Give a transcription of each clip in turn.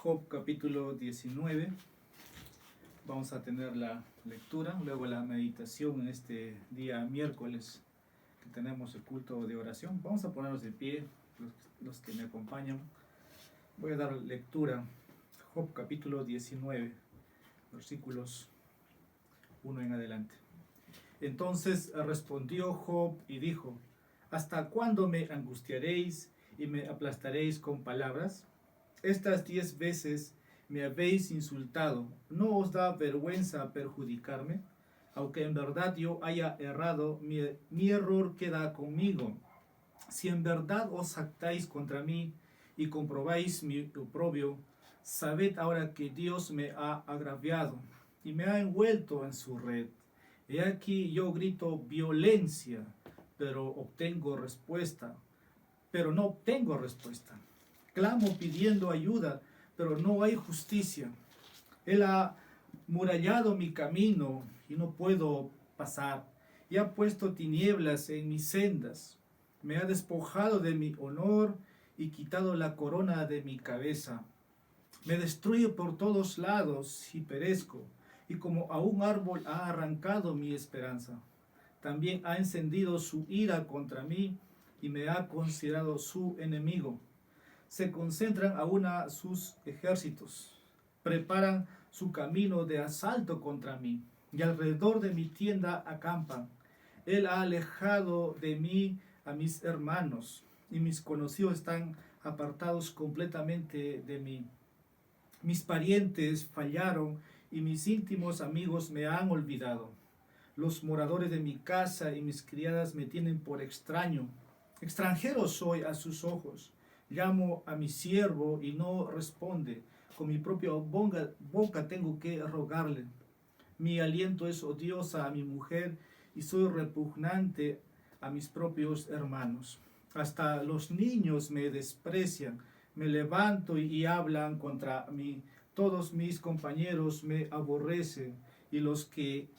Job capítulo 19. Vamos a tener la lectura, luego la meditación en este día miércoles que tenemos el culto de oración. Vamos a ponernos de pie, los que me acompañan. Voy a dar lectura, Job capítulo 19, versículos 1 en adelante. Entonces respondió Job y dijo: ¿Hasta cuándo me angustiaréis y me aplastaréis con palabras? Estas 10 veces me habéis insultado. ¿No os da vergüenza perjudicarme? Aunque en verdad yo haya errado, mi error queda conmigo. Si en verdad os jactáis contra mí y comprobáis mi oprobio, sabed ahora que Dios me ha agraviado y me ha envuelto en su red. He aquí yo grito violencia, pero no obtengo respuesta. Clamo pidiendo ayuda, pero no hay justicia. Él ha murallado mi camino y no puedo pasar, y ha puesto tinieblas en mis sendas. Me ha despojado de mi honor y quitado la corona de mi cabeza. Me destruye por todos lados y perezco, y como a un árbol ha arrancado mi esperanza. También ha encendido su ira contra mí y me ha considerado su enemigo. Se concentran aún a sus ejércitos, preparan su camino de asalto contra mí, y alrededor de mi tienda acampan. Él ha alejado de mí a mis hermanos, y mis conocidos están apartados completamente de mí. Mis parientes fallaron, y mis íntimos amigos me han olvidado. Los moradores de mi casa y mis criadas me tienen por extraño. Extranjero soy a sus ojos. Llamo a mi siervo y no responde. Con mi propia boca tengo que rogarle. Mi aliento es odiosa a mi mujer y soy repugnante a mis propios hermanos. Hasta los niños me desprecian. Me levanto y hablan contra mí. Todos mis compañeros me aborrecen y los que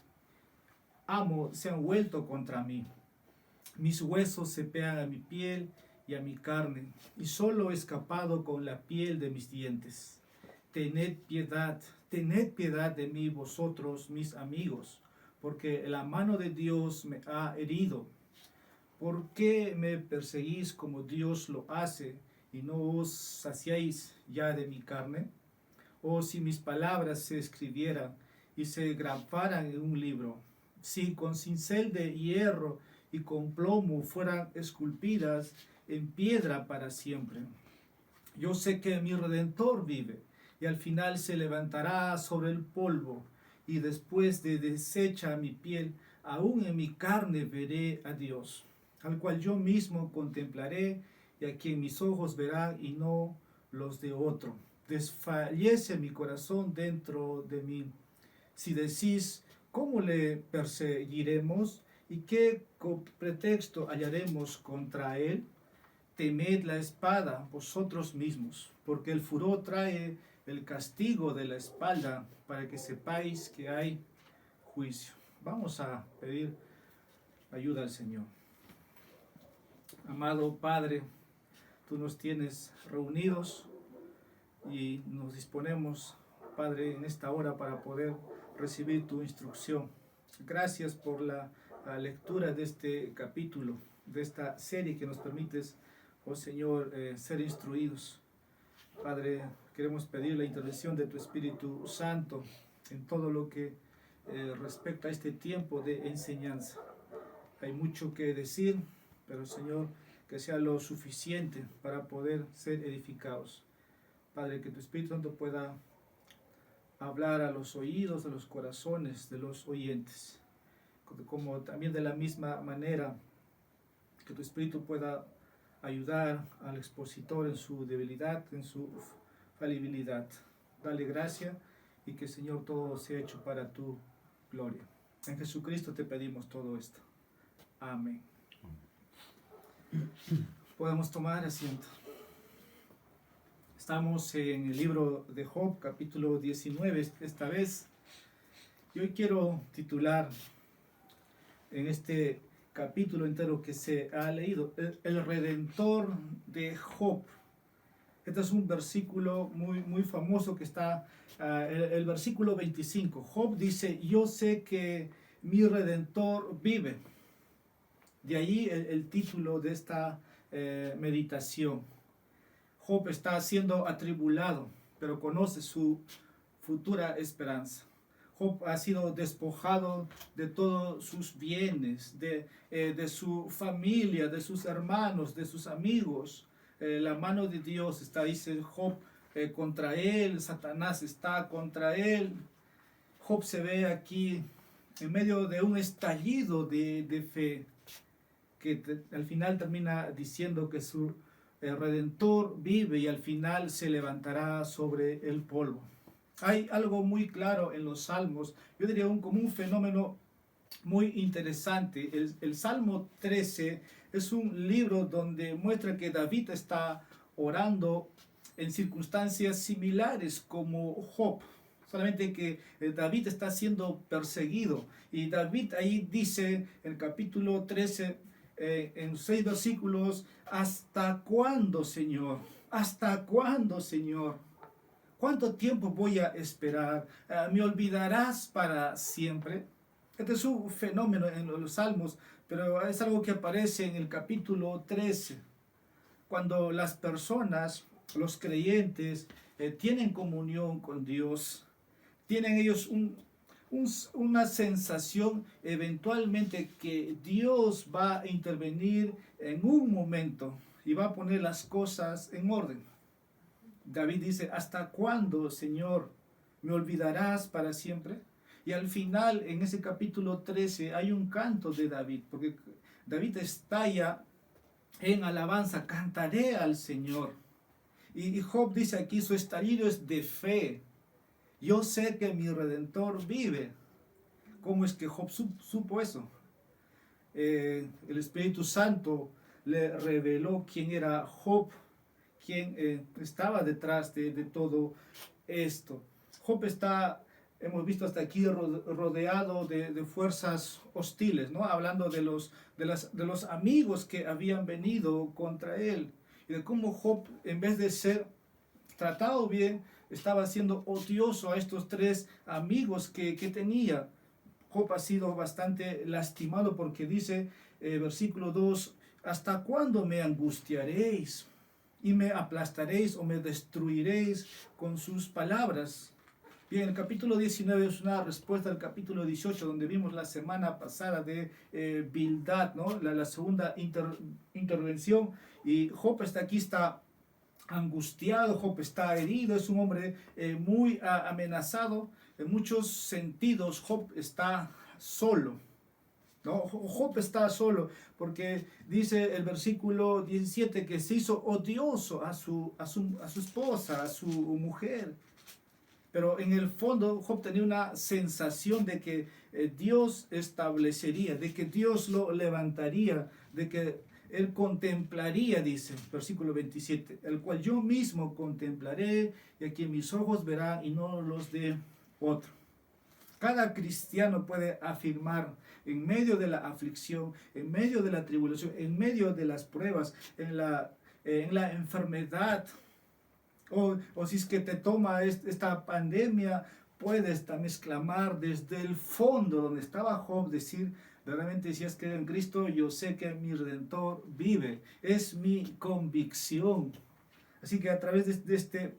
amo se han vuelto contra mí. Mis huesos se pegan a mi piel y a mi carne, y solo he escapado con la piel de mis dientes. Tened piedad de mí vosotros, mis amigos, porque la mano de Dios me ha herido. ¿Por qué me perseguís como Dios lo hace y no os saciáis ya de mi carne? Oh, si mis palabras se escribieran y se grabaran en un libro, si con cincel de hierro y con plomo fueran esculpidas en piedra para siempre. Yo sé que mi Redentor vive y al final se levantará sobre el polvo, y después de deshecha mi piel, aún en mi carne veré a Dios, al cual yo mismo contemplaré y a quien mis ojos verán y no los de otro. Desfallece mi corazón dentro de mí. Si decís: ¿cómo le perseguiremos? ¿Y qué pretexto hallaremos contra él? Temed la espada vosotros mismos, porque el furor trae el castigo de la espalda, para que sepáis que hay juicio. Vamos a pedir ayuda al Señor. Amado Padre, tú nos tienes reunidos y nos disponemos, Padre, en esta hora para poder recibir tu instrucción. Gracias por la lectura de este capítulo, de esta serie que nos permites, oh Señor, ser instruidos. Padre, queremos pedir la intervención de tu Espíritu Santo en todo lo que respecta a este tiempo de enseñanza. Hay mucho que decir, pero Señor, que sea lo suficiente para poder ser edificados. Padre, que tu Espíritu Santo pueda hablar a los oídos, a los corazones de los oyentes, como también de la misma manera que tu Espíritu pueda ayudar al expositor en su debilidad, en su falibilidad. Dale gracia y que, Señor, todo sea hecho para tu gloria. En Jesucristo te pedimos todo esto. Amén. Podemos tomar asiento. Estamos en el libro de Job, capítulo 19, esta vez. Y hoy quiero titular en este capítulo entero que se ha leído, el Redentor de Job. Este es un versículo muy famoso que está, el versículo 25. Job dice, yo sé que mi Redentor vive. De ahí el título de esta meditación. Job está siendo atribulado, pero conoce su futura esperanza. Job ha sido despojado de todos sus bienes, de su familia, de sus hermanos, de sus amigos. La mano de Dios está, dice Job, contra él, Satanás está contra él. Job se ve aquí en medio de un estallido de fe, que al final termina diciendo que su Redentor vive y al final se levantará sobre el polvo. Hay algo muy claro en los salmos, yo diría como un fenómeno muy interesante. El Salmo 13 es un libro donde muestra que David está orando en circunstancias similares como Job, solamente que David está siendo perseguido. Y David ahí dice en el capítulo 13, en 6 versículos, ¿hasta cuándo, Señor? ¿Hasta cuándo, Señor? ¿Cuánto tiempo voy a esperar? ¿Me olvidarás para siempre? Este es un fenómeno en los salmos, pero es algo que aparece en el capítulo 13, cuando las personas, los creyentes, tienen comunión con Dios, tienen ellos una sensación eventualmente que Dios va a intervenir en un momento y va a poner las cosas en orden. David dice, ¿hasta cuándo, Señor, me olvidarás para siempre? Y al final, en ese capítulo 13, hay un canto de David, porque David estalla en alabanza, cantaré al Señor. Y Job dice aquí, su estallido es de fe. Yo sé que mi Redentor vive. ¿Cómo es que Job supo eso? El Espíritu Santo le reveló quién era Job, quién estaba detrás de todo esto. Job está, hemos visto hasta aquí, rodeado de fuerzas hostiles, ¿no? Hablando de los amigos que habían venido contra él, y de cómo Job, en vez de ser tratado bien, estaba siendo odioso a estos tres amigos que tenía. Job ha sido bastante lastimado porque dice, versículo 2, ¿hasta cuándo me angustiaréis y me aplastaréis o me destruiréis con sus palabras? Bien, el capítulo 19 es una respuesta al capítulo 18, donde vimos la semana pasada de Bildad, ¿no? la segunda intervención, y Job está aquí, está angustiado, Job está herido, es un hombre muy amenazado. En muchos sentidos Job está solo, ¿no? Job está solo porque dice el versículo 17 que se hizo odioso a su esposa, a su mujer. Pero en el fondo Job tenía una sensación de que Dios establecería, de que Dios lo levantaría, de que él contemplaría, dice, versículo 27, el cual yo mismo contemplaré y a quien mis ojos verán y no los de otro. Cada cristiano puede afirmar en medio de la aflicción, en medio de la tribulación, en medio de las pruebas, en la enfermedad, o si es que te toma esta pandemia, puedes también exclamar desde el fondo donde estaba Job, decir, realmente si has creído en Cristo, yo sé que mi Redentor vive, es mi convicción. Así que a través de este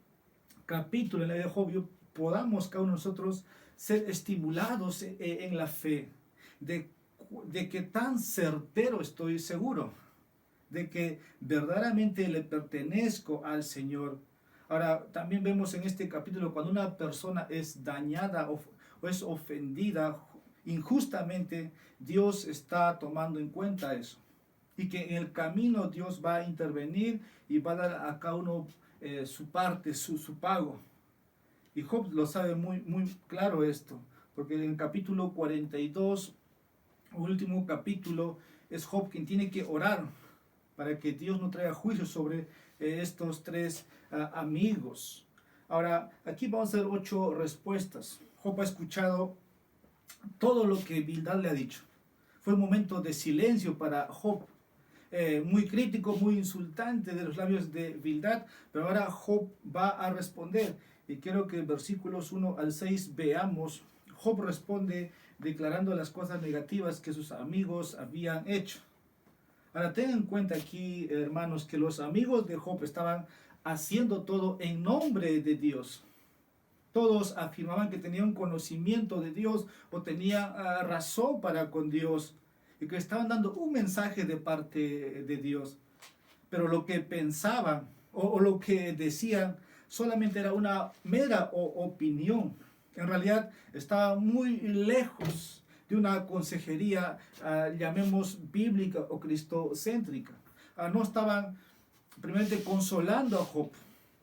capítulo en la vida de Job, podamos cada uno de nosotros ser estimulados en la fe, de que tan certero estoy seguro, de que verdaderamente le pertenezco al Señor. Ahora, también vemos en este capítulo cuando una persona es dañada o es ofendida injustamente, Dios está tomando en cuenta eso. Y que en el camino Dios va a intervenir y va a dar a cada uno su parte, su pago. Y Job lo sabe muy claro esto, porque en el capítulo 42, último capítulo, es Job quien tiene que orar para que Dios no traiga juicio sobre estos tres amigos. Ahora, aquí vamos a ver 8 respuestas. Job ha escuchado todo lo que Bildad le ha dicho. Fue un momento de silencio para Job. muy crítico, muy insultante de los labios de Bildad, pero ahora Job va a responder. Y quiero que versículos 1 al 6 veamos. Job responde declarando las cosas negativas que sus amigos habían hecho. Ahora ten en cuenta aquí, hermanos, que los amigos de Job estaban haciendo todo en nombre de Dios. Todos afirmaban que tenían conocimiento de Dios o tenían razón para con Dios y que estaban dando un mensaje de parte de Dios. Pero lo que pensaban o lo que decían solamente era una mera opinión. En realidad estaba muy lejos de una consejería, llamemos bíblica o cristocéntrica. No estaban primeramente consolando a Job,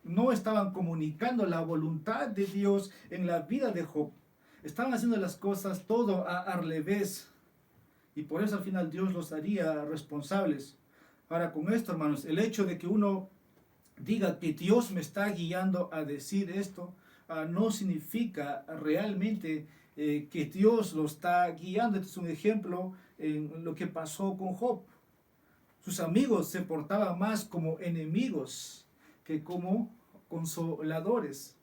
no estaban comunicando la voluntad de Dios en la vida de Job. Estaban haciendo las cosas todo al revés. Y por eso al final Dios los haría responsables. Ahora con esto, hermanos, el hecho de que uno diga que Dios me está guiando a decir esto, no significa realmente que Dios lo está guiando. Este es un ejemplo en lo que pasó con Job. Sus amigos se portaban más como enemigos que como consoladores.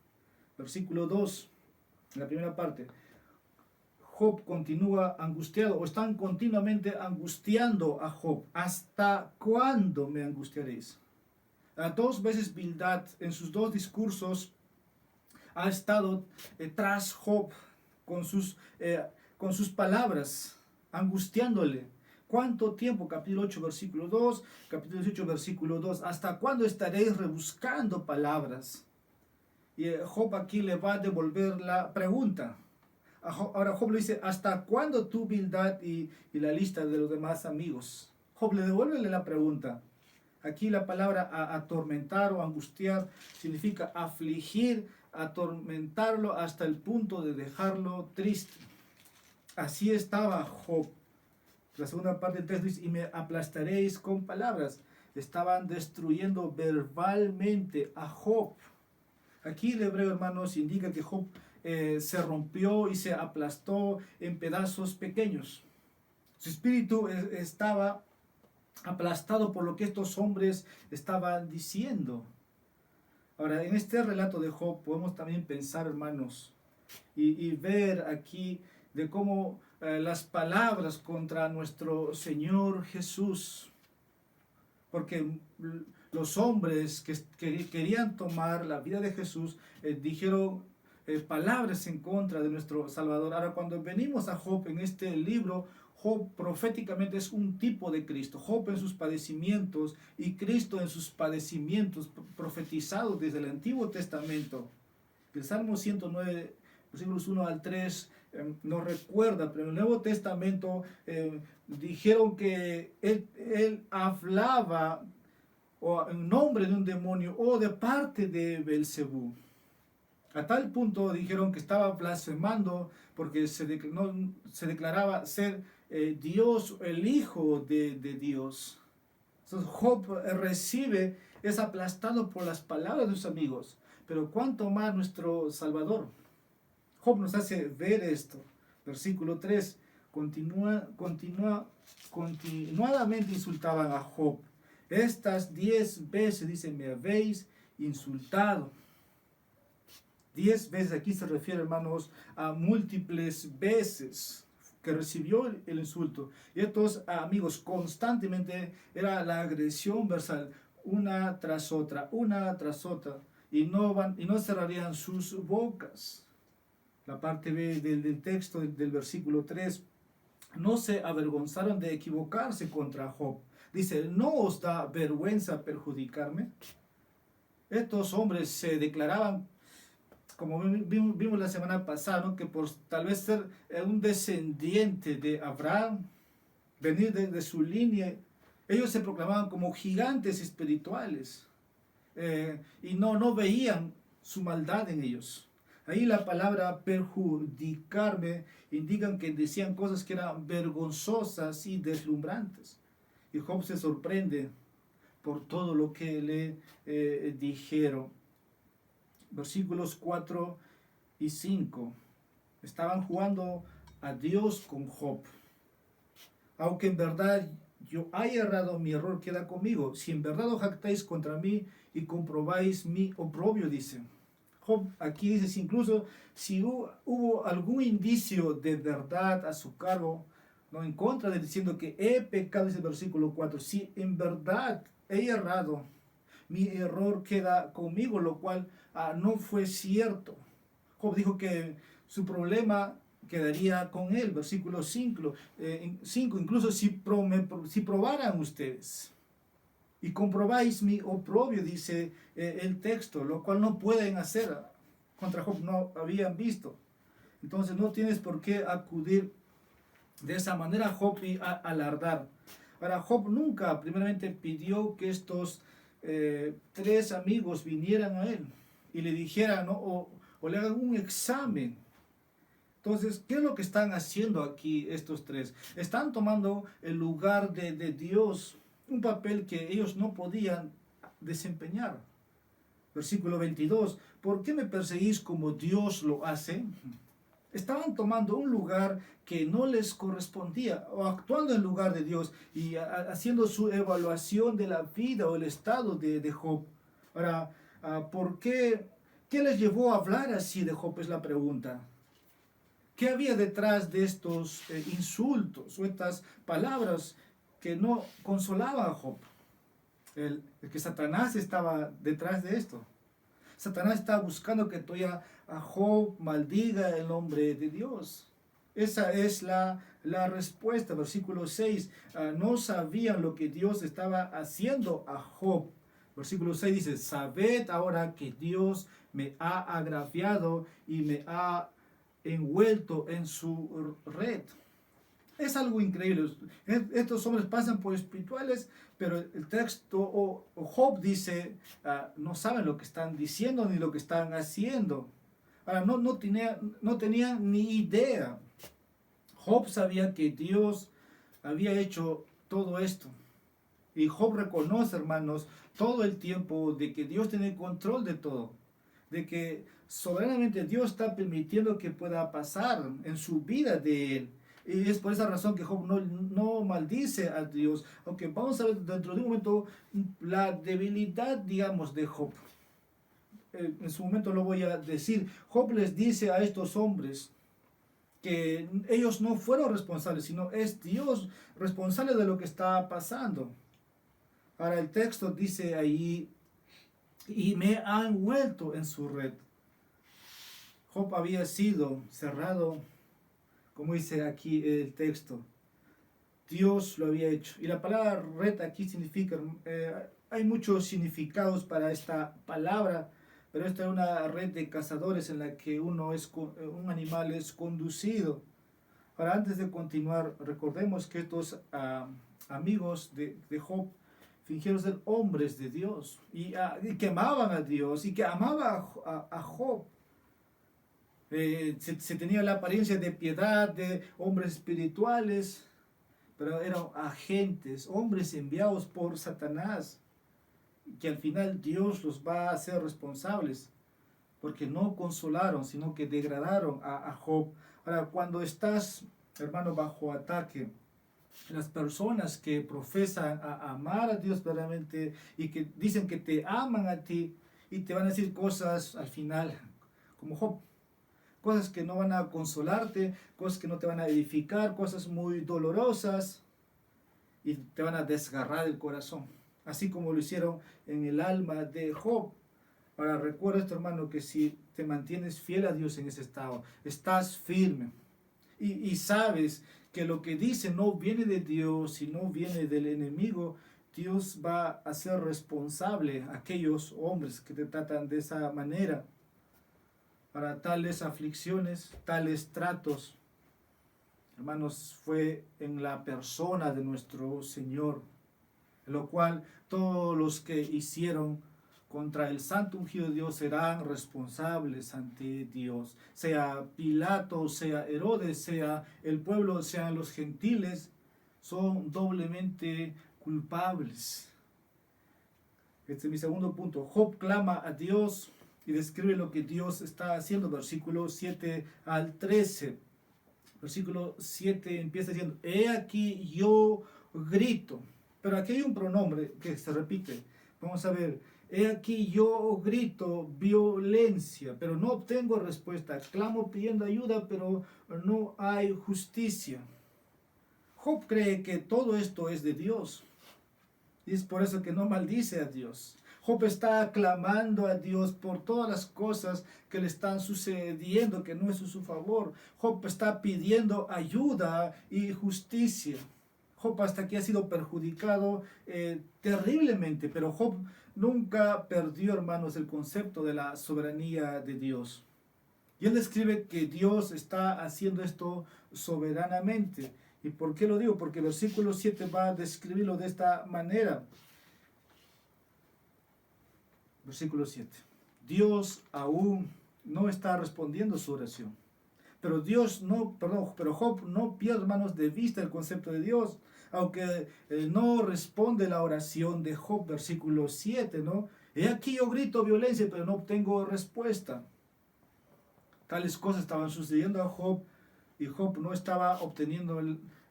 Versículo 2, en la primera parte. Job continúa angustiado, o están continuamente angustiando a Job. ¿Hasta cuándo me angustiaréis? Dos veces Bildad en sus dos discursos ha estado tras Job con sus palabras, angustiándole. ¿Cuánto tiempo? Capítulo 8, versículo 2, capítulo 18, versículo 2. ¿Hasta cuándo estaréis rebuscando palabras? Y Job aquí le va a devolver la pregunta. Ahora Job le dice, ¿hasta cuándo tú, Bildad, y la lista de los demás amigos? Job le devuelve la pregunta. Aquí la palabra atormentar o angustiar significa afligir, atormentarlo hasta el punto de dejarlo triste. Así estaba Job. La segunda parte del texto dice, y me aplastaréis con palabras. Estaban destruyendo verbalmente a Job. Aquí el hebreo, hermanos, indica que Job se rompió y se aplastó en pedazos pequeños. Su espíritu estaba aplastado por lo que estos hombres estaban diciendo. Ahora, en este relato de Job podemos también pensar, hermanos, y ver aquí de cómo las palabras contra nuestro Señor Jesús, porque los hombres que querían tomar la vida de Jesús dijeron palabras en contra de nuestro Salvador. Ahora, cuando venimos a Job en este libro, Job proféticamente es un tipo de Cristo. Job en sus padecimientos y Cristo en sus padecimientos profetizados desde el Antiguo Testamento. El Salmo 109, versículos 1 al 3 nos recuerda, pero en el Nuevo Testamento dijeron que él hablaba en nombre de un demonio o de parte de Belcebú. A tal punto dijeron que estaba blasfemando porque se declaraba ser Dios, el Hijo de Dios. Entonces Job recibe, es aplastado por las palabras de sus amigos, pero cuánto más nuestro Salvador. Job nos hace ver esto. Versículo 3, continuadamente insultaban a Job. Estas 10 veces, dice, me habéis insultado. 10 veces, aquí se refiere, hermanos, a múltiples veces que recibió el insulto. Y estos amigos constantemente era la agresión verbal, una tras otra, y no cerrarían sus bocas. La parte B del texto del versículo 3, no se avergonzaron de equivocarse contra Job. Dice, ¿no os da vergüenza perjudicarme? Estos hombres se declaraban, como vimos la semana pasada, ¿no?, que por tal vez ser un descendiente de Abraham, venir de su línea, ellos se proclamaban como gigantes espirituales y no veían su maldad en ellos. Ahí la palabra perjudicarme indican que decían cosas que eran vergonzosas y deslumbrantes. Y Job se sorprende por todo lo que le dijeron. Versículos 4 y 5. Estaban jugando a Dios con Job. Aunque en verdad yo haya errado, mi error queda conmigo. Si en verdad os jactáis contra mí y comprobáis mi oprobio, dice. Job aquí dice, si incluso si hubo algún indicio de verdad a su cargo, no en contra de diciendo que he pecado, dice el versículo 4, si en verdad he errado, mi error queda conmigo, lo cual no fue cierto. Job dijo que su problema quedaría con él, versículo 5, incluso si probaran ustedes y comprobáis mi oprobio, dice el texto, lo cual no pueden hacer, contra Job no habían visto. Entonces no tienes por qué acudir de esa manera Job y alardar. Ahora, Job nunca primeramente pidió que estos tres amigos vinieran a él y le dijeran, ¿no? o le hagan un examen. Entonces, ¿qué es lo que están haciendo aquí estos tres? Están tomando el lugar de Dios, un papel que ellos no podían desempeñar. Versículo 22, ¿por qué me perseguís como Dios lo hace? Estaban tomando un lugar que no les correspondía, o actuando en lugar de Dios y haciendo su evaluación de la vida o el estado de Job. Ahora, ¿por qué? ¿Qué les llevó a hablar así de Job? Es la pregunta. ¿Qué había detrás de estos insultos o estas palabras que no consolaban a Job? El que Satanás estaba detrás de esto. Satanás estaba buscando que todavía a Job maldiga el nombre de Dios. Esa es la respuesta. Versículo 6. No sabían lo que Dios estaba haciendo a Job. Versículo 6 dice, sabed ahora que Dios me ha agraviado y me ha envuelto en su red. Es algo increíble. Estos hombres pasan por espirituales, pero el texto o Job dice, no saben lo que están diciendo ni lo que están haciendo. Ahora, no tenían ni idea. Job sabía que Dios había hecho todo esto. Y Job reconoce, hermanos, todo el tiempo de que Dios tiene control de todo. De que soberanamente Dios está permitiendo que pueda pasar en su vida de él. Y es por esa razón que Job no maldice a Dios. Aunque vamos a ver dentro de un momento la debilidad, digamos, de Job. En su momento lo voy a decir. Job les dice a estos hombres que ellos no fueron responsables, sino es Dios responsable de lo que está pasando. Ahora el texto dice ahí, y me ha envuelto en su red. Job había sido cerrado, como dice aquí el texto. Dios lo había hecho. Y la palabra red aquí significa, hay muchos significados para esta palabra, pero esta es una red de cazadores en la que un animal es conducido. Ahora, antes de continuar, recordemos que estos amigos de Job fingieron ser hombres de Dios y que amaban a Dios y que amaban a Job. Se tenía la apariencia de piedad, de hombres espirituales, pero eran agentes, hombres enviados por Satanás, que al final Dios los va a hacer responsables, porque no consolaron, sino que degradaron a Job. Ahora, cuando estás, hermano, bajo ataque, las personas que profesan a amar a Dios verdaderamente y que dicen que te aman a ti y te van a decir cosas al final, como Job, cosas que no van a consolarte, cosas que no te van a edificar, cosas muy dolorosas y te van a desgarrar el corazón, así como lo hicieron en el alma de Job. Ahora recuerda esto, hermano, que si te mantienes fiel a Dios en ese estado, estás firme y sabes que lo que dice no viene de Dios y no viene del enemigo, Dios va a ser responsable a aquellos hombres que te tratan de esa manera. Para tales aflicciones, tales tratos, hermanos, fue en la persona de nuestro Señor, en lo cual todos los que hicieron contra el santo ungido de Dios serán responsables ante Dios. Sea Pilato, sea Herodes, sea el pueblo, sean los gentiles, son doblemente culpables. Este es mi segundo punto. Job clama a Dios y describe lo que Dios está haciendo. Versículo 7 al 13. Versículo 7 empieza diciendo, he aquí yo grito. Pero aquí hay un pronombre que se repite. Vamos a ver. He aquí yo grito violencia, pero no obtengo respuesta. Clamo pidiendo ayuda, pero no hay justicia. Job cree que todo esto es de Dios. Y es por eso que no maldice a Dios. Job está clamando a Dios por todas las cosas que le están sucediendo, que no es a su favor. Job está pidiendo ayuda y justicia. Job hasta aquí ha sido perjudicado terriblemente, pero Job nunca perdió, hermanos, el concepto de la soberanía de Dios. Y él escribe que Dios está haciendo esto soberanamente. ¿Y por qué lo digo? Porque el versículo 7 va a describirlo de esta manera. Versículo 7. Dios aún no está respondiendo su oración. Pero Job no pierde, hermanos, de vista el concepto de Dios. Aunque no responde la oración de Job, versículo 7, ¿no? He aquí yo grito violencia, pero no obtengo respuesta. Tales cosas estaban sucediendo a Job y Job no estaba obteniendo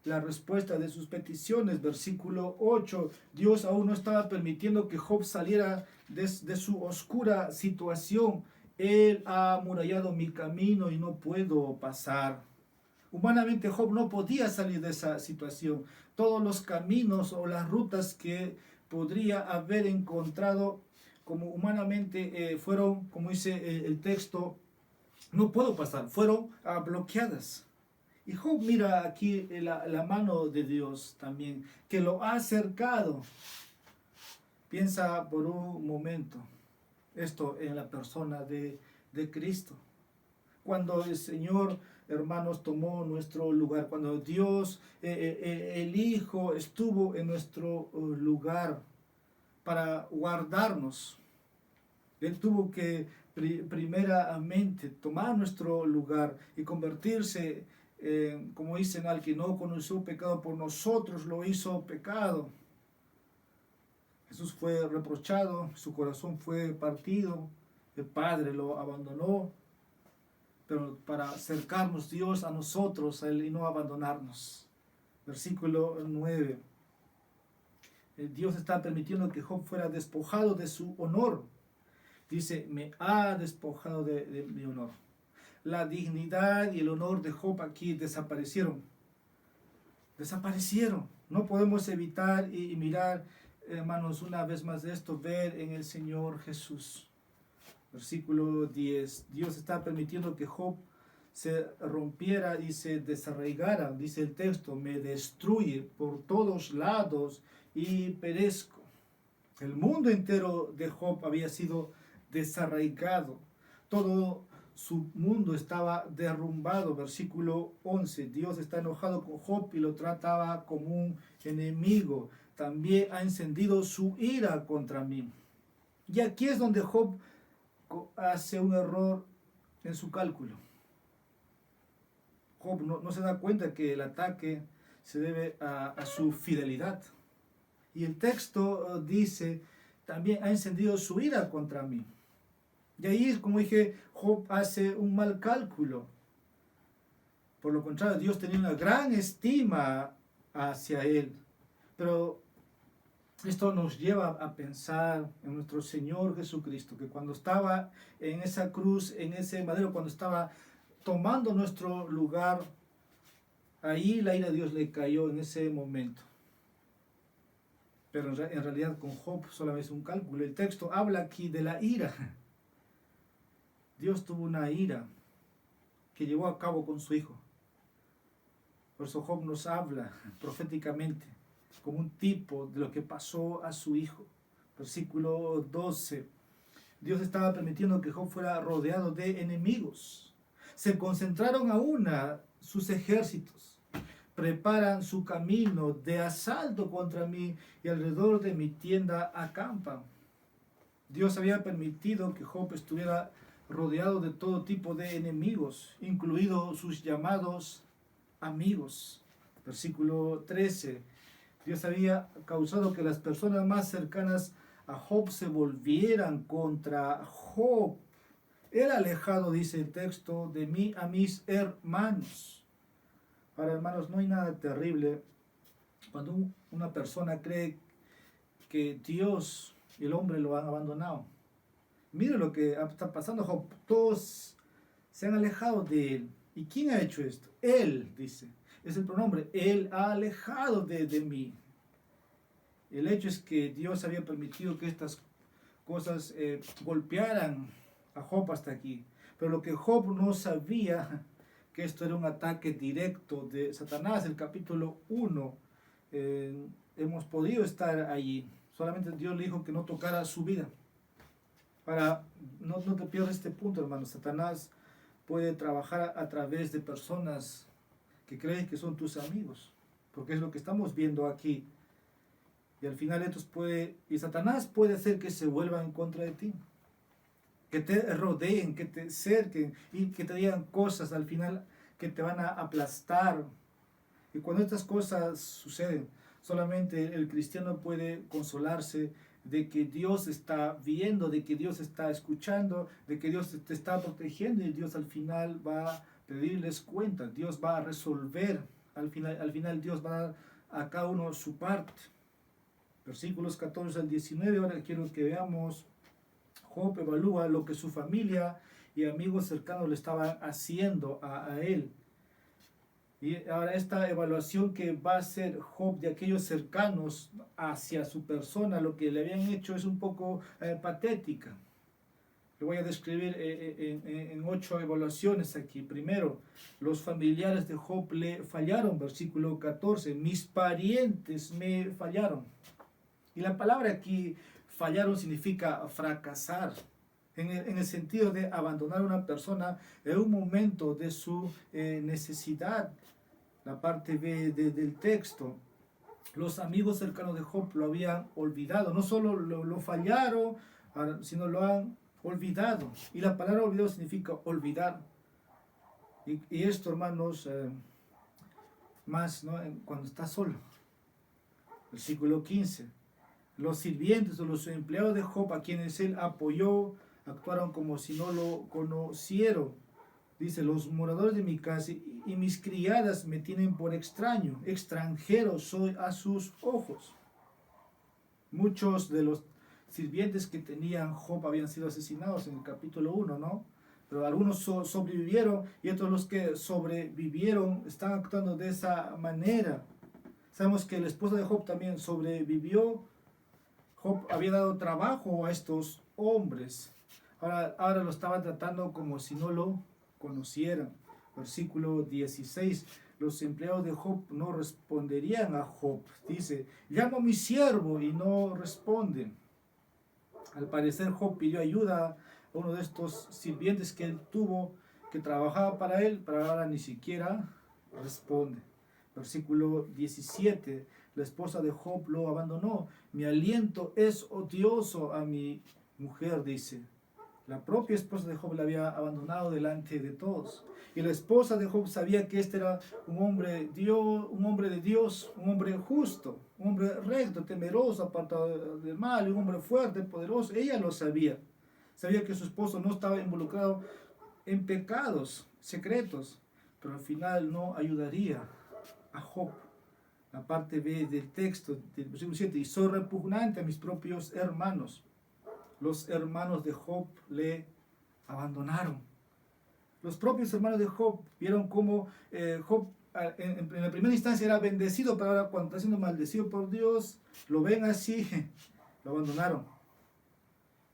la respuesta de sus peticiones. Versículo 8, Dios aún no estaba permitiendo que Job saliera de su oscura situación. Él ha amurallado mi camino y no puedo pasar. Humanamente Job no podía salir de esa situación. Todos los caminos o las rutas que podría haber encontrado como humanamente fueron, como dice el texto, no puedo pasar, fueron bloqueadas. Y Job mira aquí la mano de Dios también, que lo ha acercado. Piensa por un momento esto en la persona de Cristo. Cuando el Señor, hermanos, tomó nuestro lugar, cuando Dios, el Hijo, estuvo en nuestro lugar para guardarnos, Él tuvo que primeramente tomar nuestro lugar y convertirse, como dicen, al que no conoció pecado por nosotros, lo hizo pecado. Jesús fue reprochado, su corazón fue partido, el Padre lo abandonó, pero para acercarnos Dios a nosotros, a Él, y no abandonarnos. Versículo 9. Dios está permitiendo que Job fuera despojado de su honor. Dice, me ha despojado de mi honor. La dignidad y el honor de Job aquí desaparecieron. Desaparecieron. No podemos evitar y mirar, hermanos, una vez más de esto, ver en el Señor Jesús. Versículo 10. Dios está permitiendo que Job se rompiera y se desarraigara. Dice el texto, me destruye por todos lados y perezco. El mundo entero de Job había sido desarraigado. Todo su mundo estaba derrumbado. Versículo 11. Dios está enojado con Job y lo trataba como un enemigo. También ha encendido su ira contra mí. Y aquí es donde Job hace un error en su cálculo. Job no se da cuenta que el ataque se debe a su fidelidad. Y el texto dice, también ha encendido su ira contra mí. Y ahí, como dije, Job hace un mal cálculo. Por lo contrario, Dios tenía una gran estima hacia él. Pero esto nos lleva a pensar en nuestro Señor Jesucristo, que cuando estaba en esa cruz, en ese madero, cuando estaba tomando nuestro lugar, ahí la ira de Dios le cayó en ese momento. Pero en realidad con Job solamente es un cálculo. El texto habla aquí de la ira. Dios tuvo una ira que llevó a cabo con su hijo. Por eso Job nos habla proféticamente como un tipo de lo que pasó a su hijo. Versículo 12. Dios estaba permitiendo que Job fuera rodeado de enemigos. Se concentraron aún sus ejércitos. Preparan su camino de asalto contra mí y alrededor de mi tienda acampan. Dios había permitido que Job estuviera rodeado de todo tipo de enemigos, incluidos sus llamados amigos. Versículo 13. Dios había causado que las personas más cercanas a Job se volvieran contra Job. Él alejado, dice el texto, de mí a mis hermanos. Ahora, hermanos, no hay nada terrible Cuando una persona cree que Dios y el hombre lo han abandonado. Mire lo que está pasando, Job. Todos se han alejado de él. ¿Y quién ha hecho esto? Él, dice. Es el pronombre. Él ha alejado de mí. El hecho es que Dios había permitido que estas cosas golpearan a Job hasta aquí. Pero lo que Job no sabía, que esto era un ataque directo de Satanás. El capítulo 1, hemos podido estar allí. Solamente Dios le dijo que no tocara su vida. No te pierdas este punto, hermano. Satanás puede trabajar a través de personas que creen que son tus amigos, porque es lo que estamos viendo aquí. Y al final y Satanás puede hacer que se vuelvan en contra de ti, que te rodeen, que te cerquen y que te digan cosas al final que te van a aplastar. Y cuando estas cosas suceden, solamente el cristiano puede consolarse de que Dios está viendo, de que Dios está escuchando, de que Dios te está protegiendo, y Dios al final va a pedirles cuentas, Dios va a resolver, al final Dios va a dar a cada uno su parte. Versículos 14 al 19, ahora quiero que veamos. Job evalúa lo que su familia y amigos cercanos le estaban haciendo a él. Y ahora esta evaluación que va a hacer Job de aquellos cercanos hacia su persona, lo que le habían hecho, es un poco patética. Lo voy a describir en 8 evaluaciones aquí. Primero, los familiares de Job le fallaron, versículo 14. Mis parientes me fallaron. Y la palabra aquí, fallaron, significa fracasar. En el sentido de abandonar a una persona en un momento de su necesidad. La parte B del texto. Los amigos cercanos de Job lo habían olvidado. No solo lo fallaron, sino lo han olvidado. Y la palabra olvidado significa olvidar. Y esto, hermanos, más, ¿no?, cuando está solo. Versículo 15. Los sirvientes o los empleados de Job, a quienes él apoyó, actuaron como si no lo conocieron. Dice, los moradores de mi casa y mis criadas me tienen por extraño, extranjero soy a sus ojos. Muchos de los sirvientes que tenían Job habían sido asesinados en el capítulo 1, ¿no? Pero algunos sobrevivieron, y otros, los que sobrevivieron, están actuando de esa manera. Sabemos que el esposo de Job también sobrevivió. Job había dado trabajo a estos hombres. Ahora lo estaban tratando como si no lo conocieran. Versículo 16. Los empleados de Job no responderían a Job. Dice, llamo a mi siervo y no responden. Al parecer Job pidió ayuda a uno de estos sirvientes que él tuvo, que trabajaba para él, pero ahora ni siquiera responde. Versículo 17. La esposa de Job lo abandonó. Mi aliento es odioso a mi mujer, dice. La propia esposa de Job la había abandonado delante de todos. Y la esposa de Job sabía que este era un hombre de Dios, un hombre justo, un hombre recto, temeroso, apartado del mal, un hombre fuerte, poderoso. Ella lo sabía. Sabía que su esposo no estaba involucrado en pecados secretos, pero al final no ayudaría a Job. La parte B del texto, del versículo 7, y soy repugnante a mis propios hermanos. Los hermanos de Job le abandonaron. Los propios hermanos de Job vieron cómo Job en la primera instancia era bendecido, pero ahora cuando está siendo maldecido por Dios, lo ven así, lo abandonaron.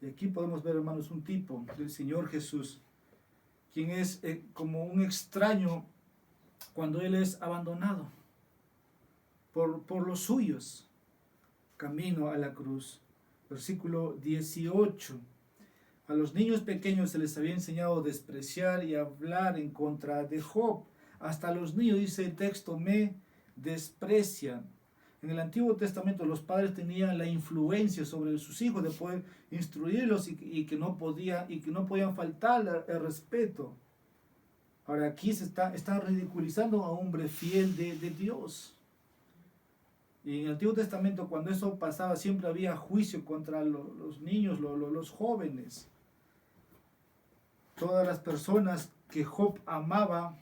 Y aquí podemos ver, hermanos, un tipo del Señor Jesús, quien es como un extraño cuando Él es abandonado por los suyos, camino a la cruz. Versículo 18. A los niños pequeños se les había enseñado a despreciar y hablar en contra de Job. Hasta los niños, dice el texto, me desprecian. En el Antiguo Testamento los padres tenían la influencia sobre sus hijos de poder instruirlos y que no podían faltar el respeto. Ahora aquí están ridiculizando a un hombre fiel de Dios. Y en el Antiguo Testamento, cuando eso pasaba, siempre había juicio contra los niños, los jóvenes. Todas las personas que Job amaba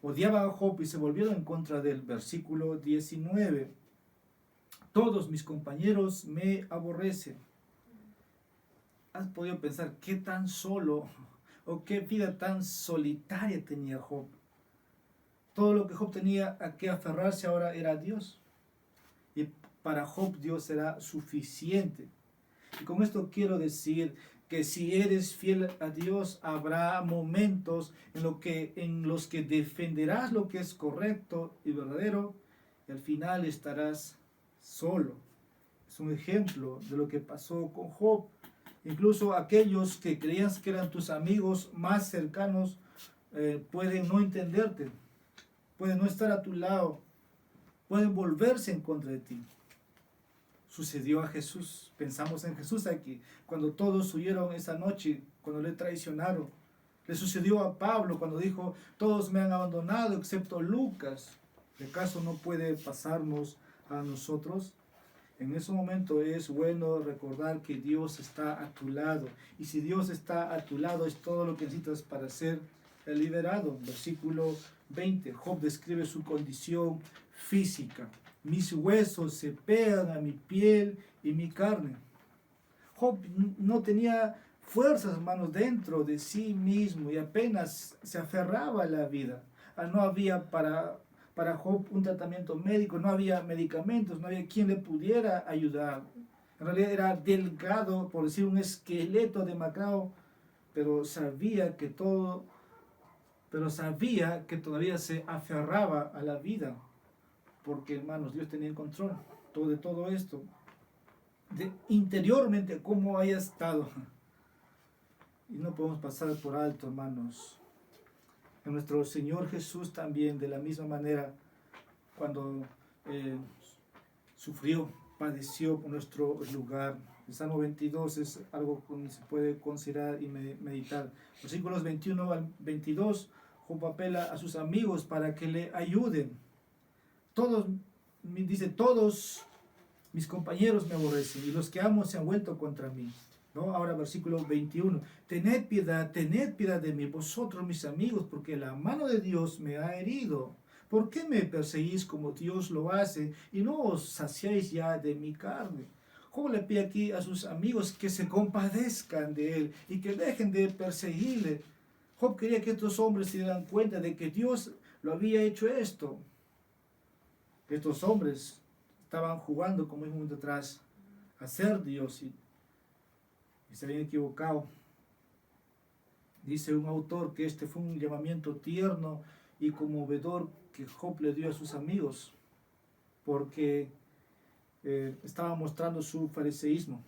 odiaban a Job y se volvieron en contra del versículo 19. Todos mis compañeros me aborrecen. ¿Has podido pensar qué tan solo o qué vida tan solitaria tenía Job? Todo lo que Job tenía a qué aferrarse ahora era Dios. Y para Job Dios será suficiente. Y con esto quiero decir que si eres fiel a Dios, habrá momentos en los que defenderás lo que es correcto y verdadero, y al final estarás solo. Es un ejemplo de lo que pasó con Job. Incluso aquellos que creían que eran tus amigos más cercanos pueden no entenderte, pueden no estar a tu lado, pueden volverse en contra de ti. Sucedió a Jesús. Pensamos en Jesús aquí, cuando todos huyeron esa noche, cuando le traicionaron. Le sucedió a Pablo cuando dijo, todos me han abandonado excepto Lucas. ¿Acaso no puede pasarnos a nosotros? En ese momento es bueno recordar que Dios está a tu lado. Y si Dios está a tu lado, es todo lo que necesitas para ser liberado. Versículo 20. Job describe su condición física. Mis huesos se pegan a mi piel y mi carne. Job no tenía fuerzas, hermanos, dentro de sí mismo y apenas se aferraba a la vida. No había para Job un tratamiento médico, no había medicamentos, no había quien le pudiera ayudar. En realidad era delgado, por decir un esqueleto demacrado, pero sabía que todavía se aferraba a la vida. Porque, hermanos, Dios tenía el control de todo esto. Interiormente, cómo haya estado. Y no podemos pasar por alto, hermanos. En nuestro Señor Jesús también, de la misma manera, cuando sufrió, padeció por nuestro lugar. El Salmo 22 es algo que se puede considerar y meditar. Versículos 21 al 22, Job apela a sus amigos para que le ayuden. Todos mis compañeros me aborrecen y los que amo se han vuelto contra mí. ¿No? Ahora versículo 21. Tened piedad de mí, vosotros mis amigos, porque la mano de Dios me ha herido. ¿Por qué me perseguís como Dios lo hace y no os saciáis ya de mi carne? Job le pide aquí a sus amigos que se compadezcan de él y que dejen de perseguirle. Job quería que estos hombres se dieran cuenta de que Dios lo había hecho esto. Estos hombres estaban jugando, como un momento atrás, a ser Dios y se habían equivocado. Dice un autor que este fue un llamamiento tierno y conmovedor que Job le dio a sus amigos, porque estaban mostrando su fariseísmo.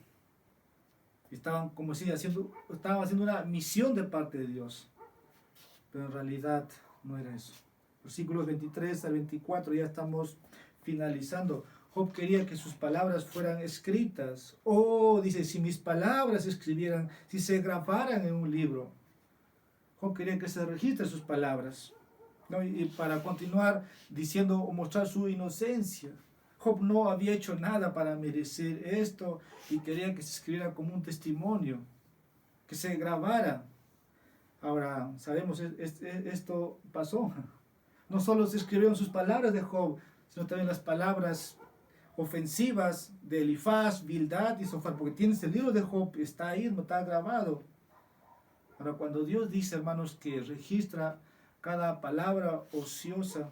Estaban, como si estaban haciendo una misión de parte de Dios, pero en realidad no era eso. Versículos 23 al 24, ya estamos finalizando. Job quería que sus palabras fueran escritas. Dice, si mis palabras se escribieran, si se grabaran en un libro. Job quería que se registren sus palabras, ¿no? Y para continuar diciendo o mostrar su inocencia. Job no había hecho nada para merecer esto y quería que se escribiera como un testimonio, que se grabara. Ahora, sabemos, esto pasó. No solo se escribieron sus palabras de Job, sino también las palabras ofensivas de Elifaz, Bildad y Sofar, porque tienes el libro de Job, está ahí, no está grabado. Ahora, cuando Dios dice, hermanos, que registra cada palabra ociosa,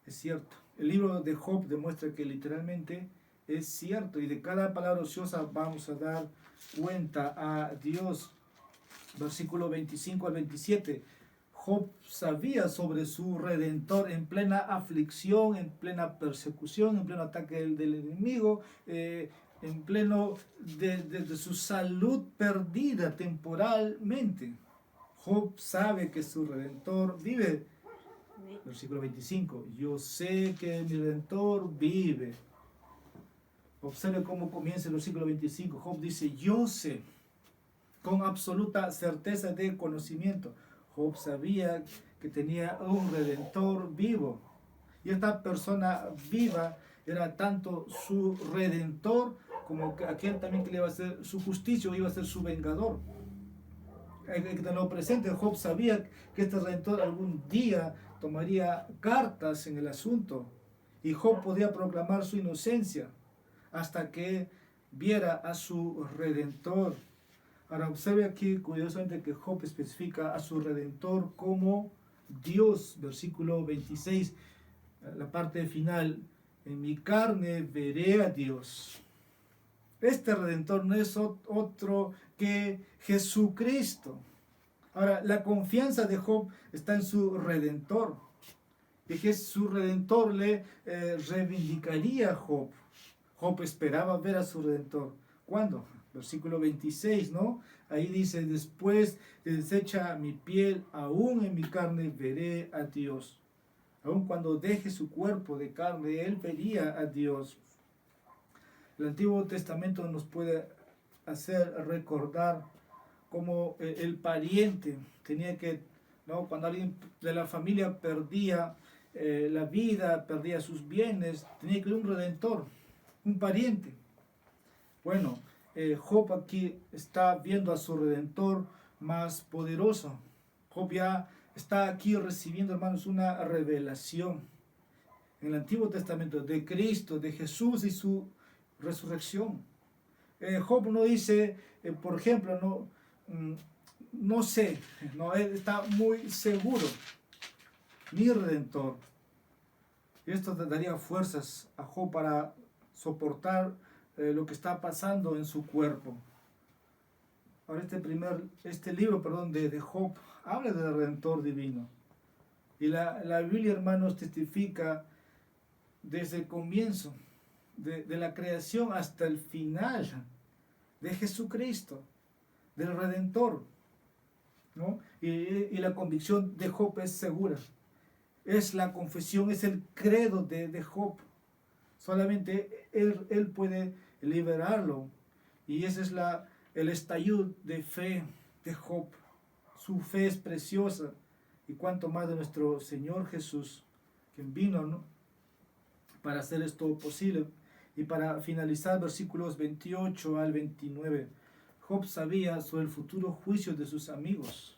es cierto. El libro de Job demuestra que literalmente es cierto, y de cada palabra ociosa vamos a dar cuenta a Dios. Versículo 25 al 27. Job sabía sobre su Redentor en plena aflicción, en plena persecución, en pleno ataque del enemigo, en pleno de su salud perdida temporalmente. Job sabe que su Redentor vive. Versículo 25. Yo sé que mi Redentor vive. Observe cómo comienza el versículo 25. Job dice, yo sé, con absoluta certeza de conocimiento. Job sabía que tenía un Redentor vivo. Y esta persona viva era tanto su Redentor como aquel también que le iba a hacer su justicia, iba a ser su vengador. Hay que tenerlo presente. Job sabía que este Redentor algún día tomaría cartas en el asunto y Job podía proclamar su inocencia hasta que viera a su Redentor. Ahora observe aquí curiosamente que Job especifica a su Redentor como Dios, versículo 26, la parte final, en mi carne veré a Dios. Este Redentor no es otro que Jesucristo. Ahora, la confianza de Job está en su Redentor, y que su Redentor le reivindicaría a Job. Job esperaba ver a su Redentor. ¿Cuándo? Versículo 26, ¿no? Ahí dice, después de deshecha mi piel, aún en mi carne veré a Dios. Aun cuando deje su cuerpo de carne, él vería a Dios. El Antiguo Testamento nos puede hacer recordar cómo el pariente tenía que, ¿no? Cuando alguien de la familia perdía la vida, perdía sus bienes, tenía que ir un redentor, un pariente. Bueno, Job aquí está viendo a su redentor más poderoso. Job ya está aquí recibiendo, hermanos, una revelación en el Antiguo Testamento de Cristo, de Jesús y su resurrección. Job no dice, por ejemplo, no sé, no, él está muy seguro, mi redentor. Y esto daría fuerzas a Job para soportar lo que está pasando en su cuerpo. Ahora este libro de Job habla del Redentor divino. Y la Biblia, hermanos, testifica desde el comienzo de la creación hasta el final de Jesucristo, del Redentor, ¿no? Y la convicción de Job es segura. Es la confesión, es el credo de Job. Solamente él puede liberarlo. Y ese es el estallido de fe de Job. Su fe es preciosa. Y cuanto más de nuestro Señor Jesús, quien vino, ¿no?, para hacer esto posible. Y para finalizar, versículos 28 al 29. Job sabía sobre el futuro juicio de sus amigos.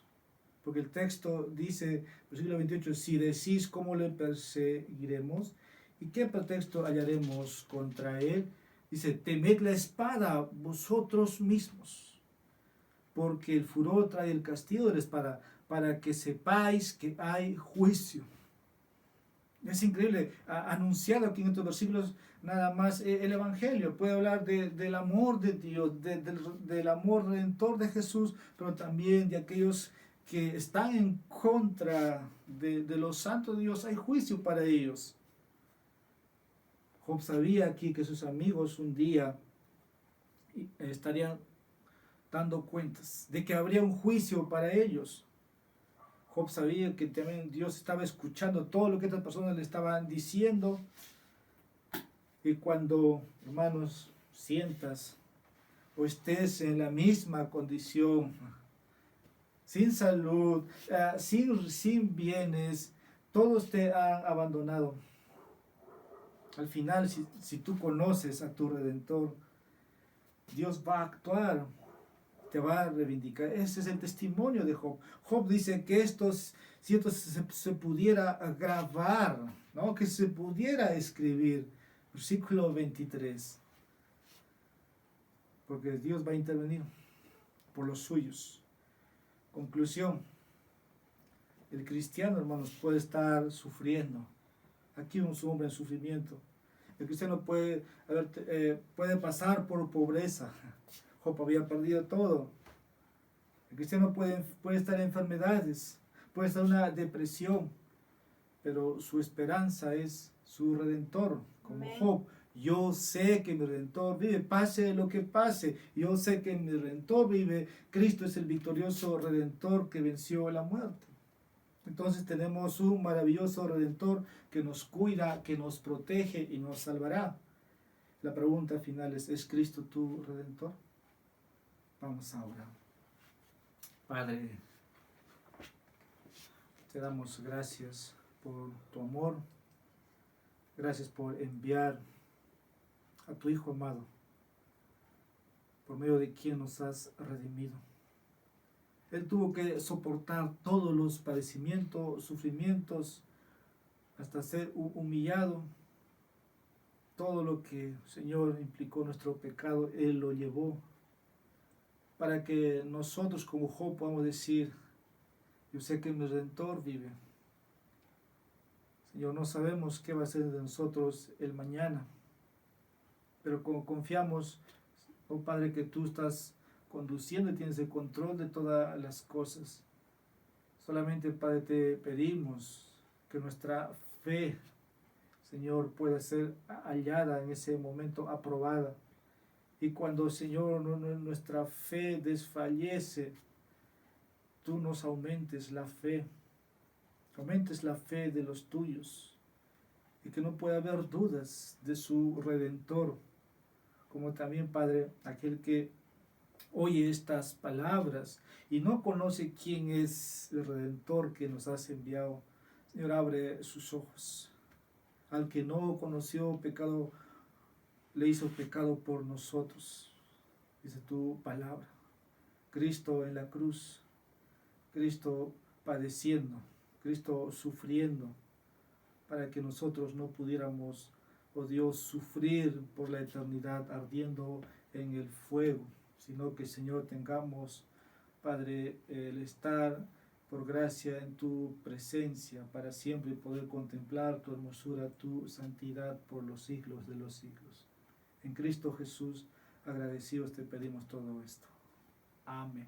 Porque el texto dice, versículo 28, si decís cómo le perseguiremos y qué pretexto hallaremos contra él, dice, temed la espada vosotros mismos, porque el furor trae el castigo de la espada, para que sepáis que hay juicio. Es increíble, anunciado aquí en estos versículos nada más el Evangelio. Puede hablar del amor de Dios, del amor redentor de Jesús, pero también de aquellos que están en contra de los santos de Dios. Hay juicio para ellos. Job sabía aquí que sus amigos un día estarían dando cuentas de que habría un juicio para ellos. Job sabía que también Dios estaba escuchando todo lo que estas personas le estaban diciendo. Y cuando, hermanos, sientas o estés en la misma condición, sin salud, sin bienes, todos te han abandonado. Al final, si tú conoces a tu Redentor, Dios va a actuar, te va a reivindicar. Ese es el testimonio de Job. Job dice que si esto se pudiera grabar, ¿no?, que se pudiera escribir. Versículo 23. Porque Dios va a intervenir por los suyos. Conclusión. El cristiano, hermanos, puede estar sufriendo. Aquí un hombre en sufrimiento. El cristiano puede pasar por pobreza. Job había perdido todo. El cristiano puede estar en enfermedades, puede estar en una depresión, pero su esperanza es su Redentor, como Amén. Job. Yo sé que mi Redentor vive, pase lo que pase. Yo sé que mi Redentor vive. Cristo es el victorioso Redentor que venció la muerte. Entonces tenemos un maravilloso Redentor que nos cuida, que nos protege y nos salvará. La pregunta final ¿es Cristo tu Redentor? Vamos a orar. Padre, te damos gracias por tu amor. Gracias por enviar a tu Hijo amado, por medio de quien nos has redimido. Él tuvo que soportar todos los padecimientos, sufrimientos hasta ser humillado. Todo lo que, Señor, implicó nuestro pecado, Él lo llevó, para que nosotros como Job podamos decir, yo sé que mi Redentor vive. Señor, no sabemos qué va a ser de nosotros el mañana, pero como confiamos, oh Padre, que tú estás conduciendo y tienes el control de todas las cosas. Solamente, Padre, te pedimos que nuestra fe, Señor, pueda ser hallada en ese momento, aprobada. Y cuando, Señor, nuestra fe desfallece, tú nos aumentes la fe de los tuyos, y que no pueda haber dudas de su Redentor, como también, Padre, aquel que oye estas palabras y no conoce quién es el Redentor que nos has enviado. Señor, abre sus ojos. Al que no conoció pecado, le hizo pecado por nosotros, dice tu palabra. Cristo en la cruz, Cristo padeciendo, Cristo sufriendo, para que nosotros no pudiéramos, oh Dios, sufrir por la eternidad ardiendo en el fuego, sino que, Señor, tengamos, Padre, el estar por gracia en tu presencia para siempre poder contemplar tu hermosura, tu santidad por los siglos de los siglos. En Cristo Jesús, agradecidos te pedimos todo esto. Amén.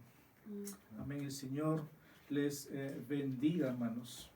Amén. El Señor les bendiga, hermanos.